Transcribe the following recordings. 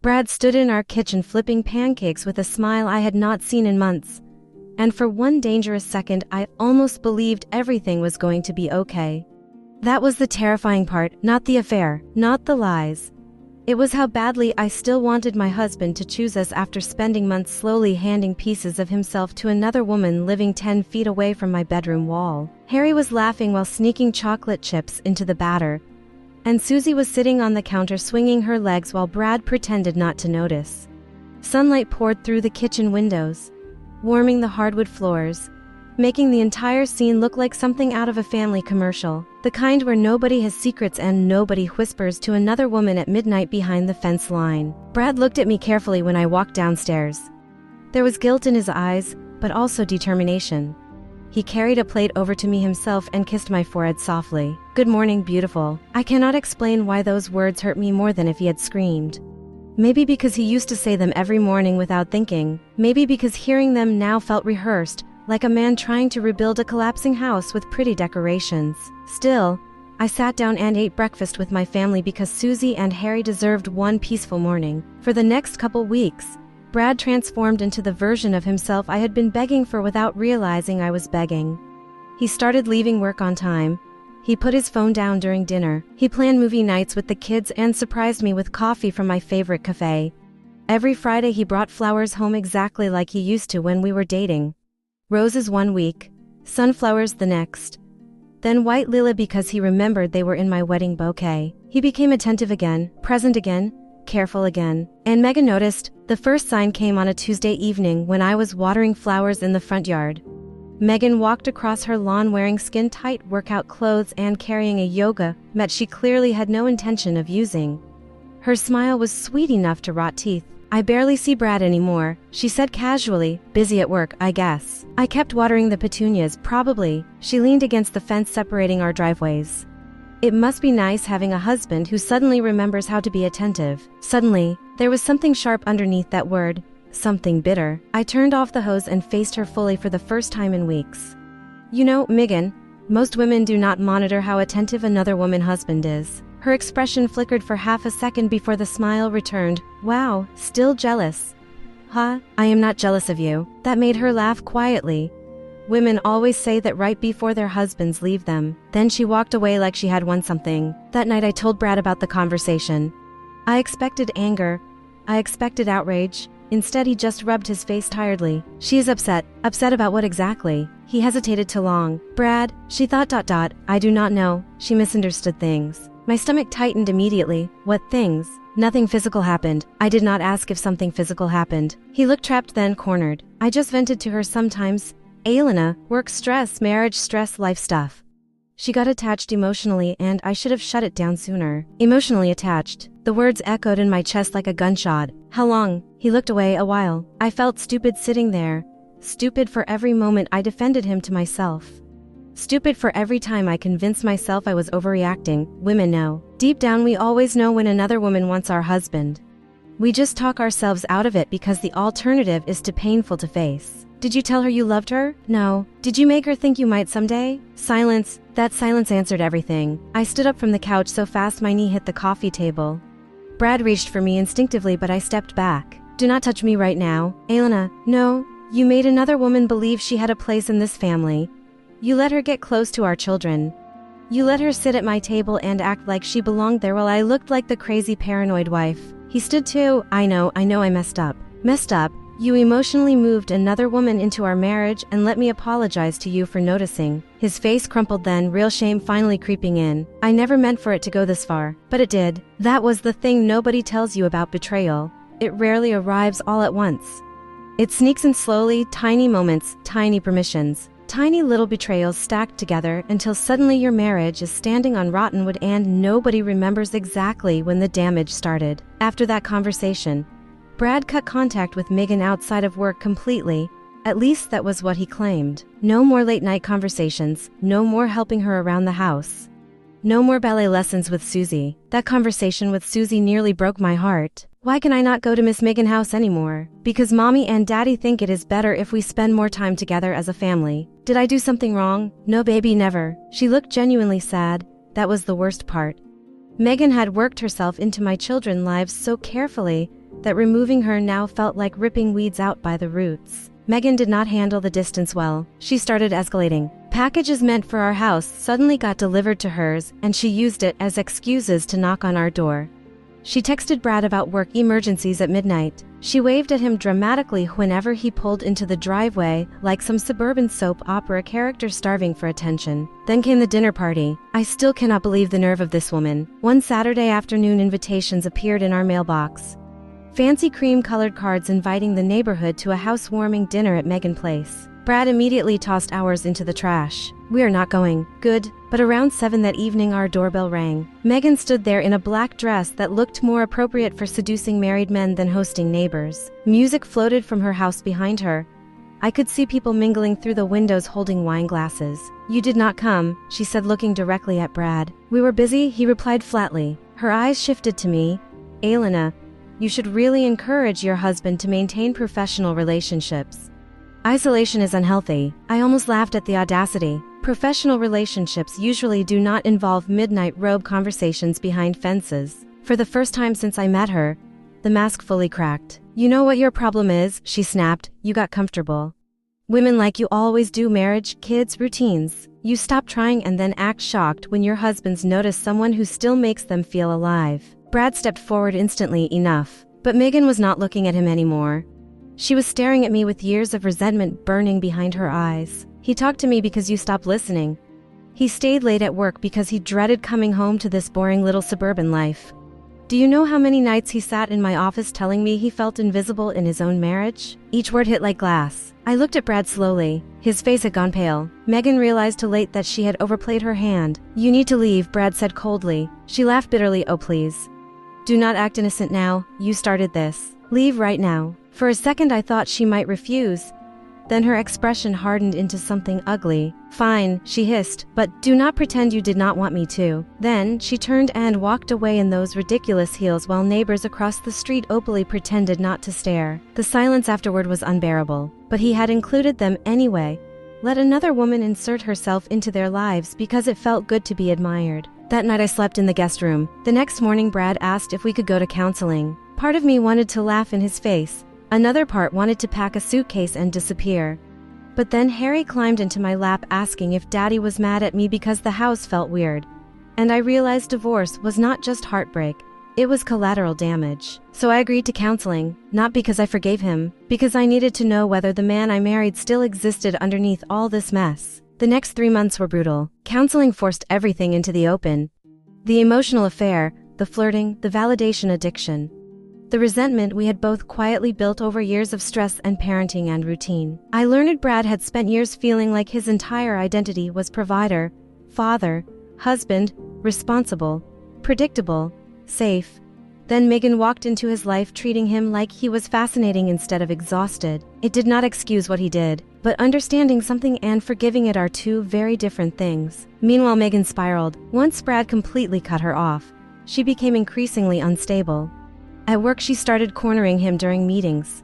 Brad stood in our kitchen flipping pancakes with a smile I had not seen in months. And for one dangerous second, I almost believed everything was going to be okay. That was the terrifying part, not the affair, not the lies. It was how badly I still wanted my husband to choose us after spending months slowly handing pieces of himself to another woman living 10 feet away from my bedroom wall. Harry was laughing while sneaking chocolate chips into the batter, and Susie was sitting on the counter swinging her legs while Brad pretended not to notice. Sunlight poured through the kitchen windows, warming the hardwood floors, making the entire scene look like something out of a family commercial, the kind where nobody has secrets and nobody whispers to another woman at midnight behind the fence line. Brad looked at me carefully when I walked downstairs. There was guilt in his eyes, but also determination. He carried a plate over to me himself and kissed my forehead softly. "Good morning, beautiful." I cannot explain why those words hurt me more than if he had screamed. Maybe because he used to say them every morning without thinking. Maybe because hearing them now felt rehearsed, like a man trying to rebuild a collapsing house with pretty decorations. Still, I sat down and ate breakfast with my family because Susie and Harry deserved one peaceful morning. For the next couple weeks, Brad transformed into the version of himself I had been begging for without realizing I was begging. He started leaving work on time. He put his phone down during dinner. He planned movie nights with the kids and surprised me with coffee from my favorite cafe. Every Friday he brought flowers home exactly like he used to when we were dating. Roses one week, sunflowers the next, then white lily because he remembered they were in my wedding bouquet. He became attentive again, present again, careful again. And Megan noticed. The first sign came on a Tuesday evening when I was watering flowers in the front yard. Megan walked across her lawn wearing skin-tight workout clothes and carrying a yoga mat she clearly had no intention of using. Her smile was sweet enough to rot teeth. "I barely see Brad anymore," she said casually, "busy at work, I guess." I kept watering the petunias, probably. She leaned against the fence separating our driveways. It must be nice having a husband who suddenly remembers how to be attentive. Suddenly, there was something sharp underneath that word, something bitter. I turned off the hose and faced her fully for the first time in weeks. "You know, Megan, most women do not monitor how attentive another woman's husband is." Her expression flickered for half a second before the smile returned. "Wow, still jealous?" "Huh? I am not jealous of you." That made her laugh quietly. Women always say that right before their husbands leave them. Then she walked away like she had won something. That night I told Brad about the conversation. I expected anger. I expected outrage. Instead he just rubbed his face tiredly. "She is upset." "Upset about what exactly?" He hesitated too long. "Brad, she thought ... I do not know. She misunderstood things." My stomach tightened immediately. "What things?" "Nothing physical happened. I did not ask if something physical happened." He looked trapped then cornered. "I just vented to her sometimes. Elena, work stress, marriage stress, life stuff." She got attached emotionally and I should have shut it down sooner. Emotionally attached. The words echoed in my chest like a gunshot. "How long?" He looked away. "A while." I felt stupid sitting there. Stupid for every moment I defended him to myself. Stupid for every time I convinced myself I was overreacting. Women know. Deep down we always know when another woman wants our husband. We just talk ourselves out of it because the alternative is too painful to face. "Did you tell her you loved her?" "No." "Did you make her think you might someday?" Silence. That silence answered everything. I stood up from the couch so fast my knee hit the coffee table. Brad reached for me instinctively but I stepped back. "Do not touch me right now." "Elena, no. You made another woman believe she had a place in this family. You let her get close to our children. You let her sit at my table and act like she belonged there while I looked like the crazy paranoid wife." He stood too. I know I messed up." "Messed up? You emotionally moved another woman into our marriage and let me apologize to you for noticing." His face crumpled then, real shame finally creeping in. "I never meant for it to go this far, but it did." That was the thing nobody tells you about betrayal. It rarely arrives all at once. It sneaks in slowly, tiny moments, tiny permissions. Tiny little betrayals stacked together until suddenly your marriage is standing on rotten wood and nobody remembers exactly when the damage started. After that conversation, Brad cut contact with Megan outside of work completely. At least that was what he claimed. No more late-night conversations, no more helping her around the house. No more ballet lessons with Susie. That conversation with Susie nearly broke my heart. "Why can I not go to Miss Megan's house anymore?" "Because mommy and daddy think it is better if we spend more time together as a family." "Did I do something wrong?" "No baby, never." She looked genuinely sad. That was the worst part. Megan had worked herself into my children's lives so carefully, that removing her now felt like ripping weeds out by the roots. Megan did not handle the distance well. She started escalating. Packages meant for our house suddenly got delivered to hers, and she used it as excuses to knock on our door. She texted Brad about work emergencies at midnight. She waved at him dramatically whenever he pulled into the driveway, like some suburban soap opera character starving for attention. Then came the dinner party. I still cannot believe the nerve of this woman. One Saturday afternoon, invitations appeared in our mailbox. Fancy cream-colored cards inviting the neighborhood to a housewarming dinner at Megan Place. Brad immediately tossed ours into the trash. We are not going. Good. But around 7 that evening our doorbell rang. Megan stood there in a black dress that looked more appropriate for seducing married men than hosting neighbors. Music floated from her house behind her. I could see people mingling through the windows holding wine glasses. You did not come, she said, looking directly at Brad. We were busy, he replied flatly. Her eyes shifted to me. Elena, you should really encourage your husband to maintain professional relationships. Isolation is unhealthy. I almost laughed at the audacity. Professional relationships usually do not involve midnight robe conversations behind fences. For the first time since I met her, the mask fully cracked. You know what your problem is, she snapped. You got comfortable. Women like you always do: marriage, kids, routines. You stop trying and then act shocked when your husbands notice someone who still makes them feel alive. Brad stepped forward instantly. Enough. But Megan was not looking at him anymore. She was staring at me with years of resentment burning behind her eyes. He talked to me because you stopped listening. He stayed late at work because he dreaded coming home to this boring little suburban life. Do you know how many nights he sat in my office telling me he felt invisible in his own marriage? Each word hit like glass. I looked at Brad slowly. His face had gone pale. Megan realized too late that she had overplayed her hand. You need to leave, Brad said coldly. She laughed bitterly. Oh, please. Do not act innocent now. You started this. Leave right now. For a second I thought she might refuse. Then her expression hardened into something ugly. Fine, she hissed, but do not pretend you did not want me to. Then she turned and walked away in those ridiculous heels while neighbors across the street opally pretended not to stare. The silence afterward was unbearable. But he had included them anyway. Let another woman insert herself into their lives because it felt good to be admired. That night I slept in the guest room. The next morning Brad asked if we could go to counseling. Part of me wanted to laugh in his face. Another part wanted to pack a suitcase and disappear. But then Harry climbed into my lap asking if Daddy was mad at me because the house felt weird. And I realized divorce was not just heartbreak, it was collateral damage. So I agreed to counseling, not because I forgave him, because I needed to know whether the man I married still existed underneath all this mess. The next 3 months were brutal. Counseling forced everything into the open. The emotional affair, the flirting, the validation addiction. The resentment we had both quietly built over years of stress and parenting and routine. I learned Brad had spent years feeling like his entire identity was provider, father, husband, responsible, predictable, safe. Then Megan walked into his life treating him like he was fascinating instead of exhausted. It did not excuse what he did, but understanding something and forgiving it are two very different things. Meanwhile, Megan spiraled. Once Brad completely cut her off, she became increasingly unstable. At work she started cornering him during meetings.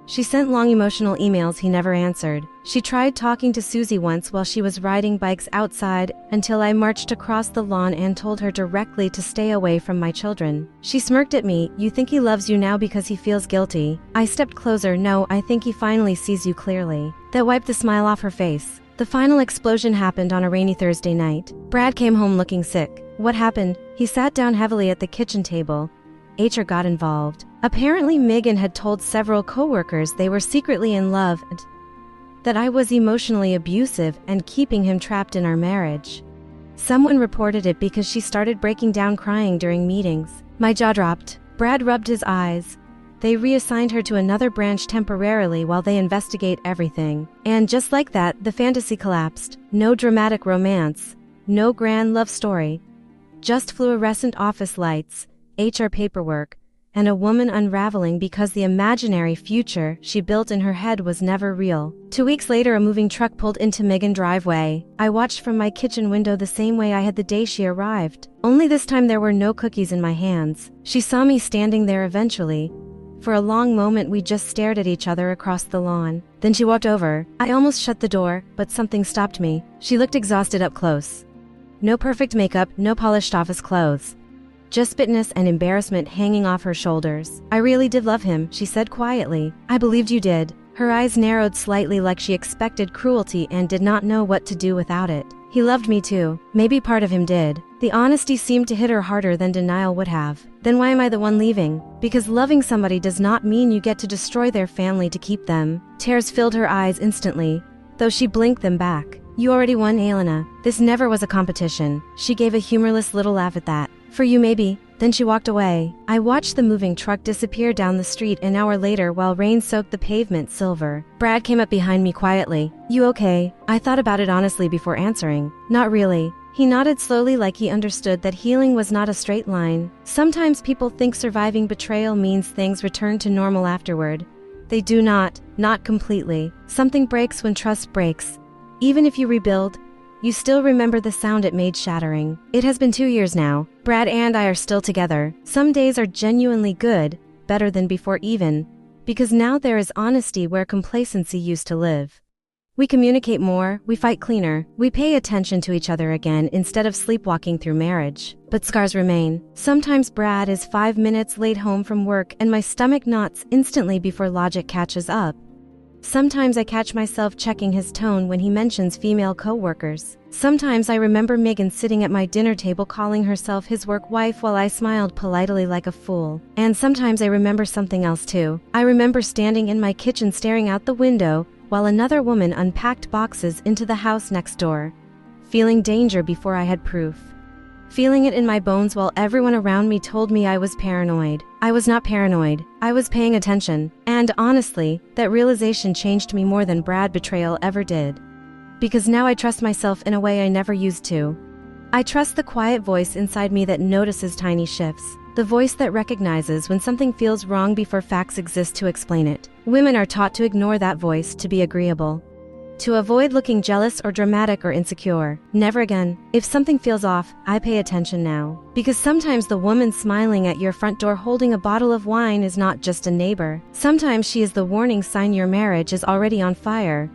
She sent long emotional emails he never answered. She tried talking to Susie once while she was riding bikes outside until I marched across the lawn and told her directly to stay away from my children. She smirked at me. You think he loves you now because he feels guilty? I stepped closer. No, I think he finally sees you clearly. That wiped the smile off her face. The final explosion happened on a rainy Thursday night. Brad came home looking sick. What happened? He sat down heavily at the kitchen table. HR got involved. Apparently Megan had told several coworkers they were secretly in love and that I was emotionally abusive and keeping him trapped in our marriage. Someone reported it because she started breaking down crying during meetings. My jaw dropped. Brad rubbed his eyes. They reassigned her to another branch temporarily while they investigate everything. And just like that, the fantasy collapsed. No dramatic romance. No grand love story. Just fluorescent office lights, HR paperwork, and a woman unraveling because the imaginary future she built in her head was never real. 2 weeks later, a moving truck pulled into Megan's driveway. I watched from my kitchen window the same way I had the day she arrived. Only this time there were no cookies in my hands. She saw me standing there eventually. For a long moment we just stared at each other across the lawn. Then she walked over. I almost shut the door, but something stopped me. She looked exhausted up close. No perfect makeup, no polished office clothes. just bitterness and embarrassment hanging off her shoulders. "I really did love him," she said quietly. "I believed you did." Her eyes narrowed slightly like she expected cruelty and did not know what to do without it. "He loved me too. Maybe part of him did." The honesty seemed to hit her harder than denial would have. "Then why am I the one leaving?" "Because loving somebody does not mean you get to destroy their family to keep them." Tears filled her eyes instantly, though she blinked them back. "You already won, Elena. This never was a competition." She gave a humorless little laugh at that. "For you maybe." Then she walked away. I watched the moving truck disappear down the street an hour later while rain soaked the pavement silver. Brad came up behind me quietly. "You okay?" I thought about it honestly before answering. "Not really." He nodded slowly like he understood that healing was not a straight line. Sometimes people think surviving betrayal means things return to normal afterward. They do not completely. Something breaks when trust breaks. Even if you rebuild, you still remember the sound it made shattering. It has been 2 years now. Brad and I are still together. Some days are genuinely good, better than before even, because now there is honesty where complacency used to live. We communicate more, we fight cleaner, we pay attention to each other again instead of sleepwalking through marriage. But scars remain. Sometimes Brad is 5 minutes late home from work and my stomach knots instantly before logic catches up. Sometimes I catch myself checking his tone when he mentions female co-workers. Sometimes I remember Megan sitting at my dinner table calling herself his work wife while I smiled politely like a fool. And sometimes I remember something else too. I remember standing in my kitchen staring out the window while another woman unpacked boxes into the house next door, feeling danger before I had proof. Feeling it in my bones while everyone around me told me I was paranoid. I was not paranoid. I was paying attention. And honestly, that realization changed me more than Brad betrayal ever did. Because now I trust myself in a way I never used to. I trust the quiet voice inside me that notices tiny shifts. The voice that recognizes when something feels wrong before facts exist to explain it. Women are taught to ignore that voice to be agreeable. To avoid looking jealous or dramatic or insecure. Never again. If something feels off, I pay attention now. Because sometimes the woman smiling at your front door holding a bottle of wine is not just a neighbor. Sometimes she is the warning sign your marriage is already on fire.